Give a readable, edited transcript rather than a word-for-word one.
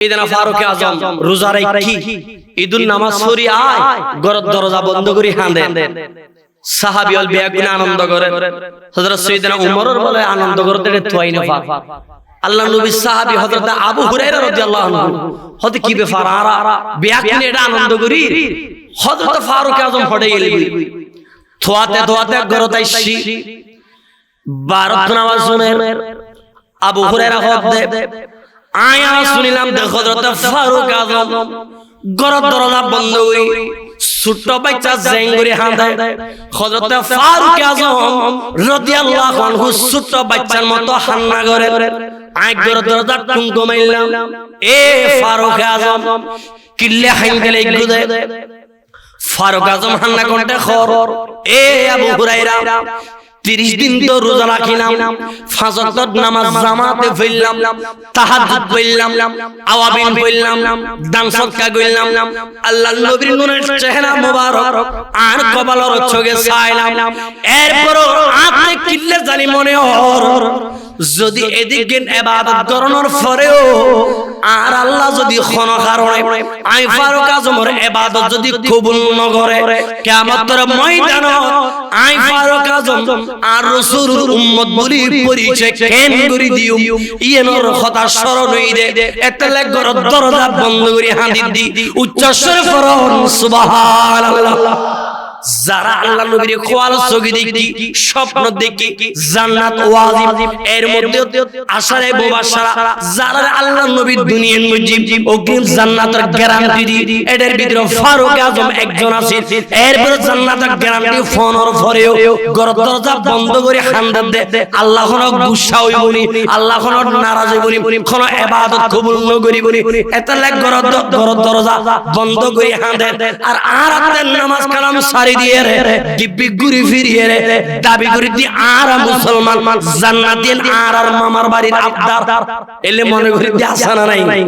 ইদানা ফারুক আজম রোজা রাখি ঈদুন নামাজ পড়ি আয় ঘরের দরজা বন্ধ করি হাঁদেন সাহাবী হল বেগুন আনন্দ করে হযরত সাইয়েদনা উমরের বলে আনন্দ করতে তোয়াই না পাক আল্লাহ নবী সাহাবী হযরত আবু হুরায়রা রাদিয়াল্লাহু আনহু হতে কি ব্যাপার আর বেগুন এটা আনন্দ করি হযরত ফারুক আজম হড়ে গেলি থোয়াতে থোয়াতে ঘরত আইছি বারত নামাজ শুনে আবু হুরায়রা হদে আয়া শুনিলাম দেখো হযরত ফারুক আজম ঘরের দরজা বন্ধ হই ছোট বাচ্চা জেঙ্গুরি হাঁদে হযরত ফারুক আজম রাদিয়াল্লাহু আনহু ছোট বাচ্চার মতো হান্না করে আই ঘরের দরজা টুঙ্গো মাইলাম এ ফারুক আজম কিল্লে হাঙ্গলে গুদে ফারুক আজম হান্না কোনটা খর এ আবু হুরায়রা 30 দিন তো রোজা রাখিলাম পাঁচ ওয়াক্ত নামাজ জামাতে পড়লাম তাহাজ্জুদ পড়লাম আওয়াবিন পড়লাম দান সদকা কইলাম আল্লাহর নবীর নূরের চেহারা মোবারক আর কপালের চোখে চাইলাম এরপরও আপনি কিল্লে জানি মনে হর যদি এদিকে ইবাদত করানোর পরেও আর আল্লাহ যদি কোনো কারণে আই ফারুক আজমের ইবাদত যদি কবুল না করে কিয়ামতের ময়দানত আই ফারুক আজম আর রাসূলুর উম্মত বলি পরিচয় কেন করে দিও ইয়েনর কথা স্মরণ হইদে এতলে ঘর দরজা বন্ধ করে হাঁদি দি উচ্চ স্বরে পড়ুন সুবহানাল্লাহ যারা আল্লাহ নবীর খোয়াল চোখে দেখি স্বপ্ন দেখি জান্নাত ওয়াজিব এর মধ্যে আশারে মুবাশশারা যারা আল্লাহ নবীর দুনিয়ার মুজিব অগ্রিম জান্নাতের গ্যারান্টি দি এদের ভিতরে ফারুক আজম একজন আছে এরপর জান্নাতের গ্যারান্টি ফোনর পরেও ঘর দরজা বন্ধ করে হান্দাত দে আল্লাহ কোন গুসা হইবনি আল্লাহ কোন নারাজ হইবনি কোন ইবাদত কবুল ন করিবনি এতলে ঘর দরজা বন্ধ করে হান্দাত আর রাতের নামাজ কালাম সারি দিয়ে রে দিব্যি ঘুরি ফিরিয়ে রে দাবি করি দি আর মুসলমান জান্নাতীন আর মামার বাড়ির আবদার এলে মনে করি দি আসানা নাই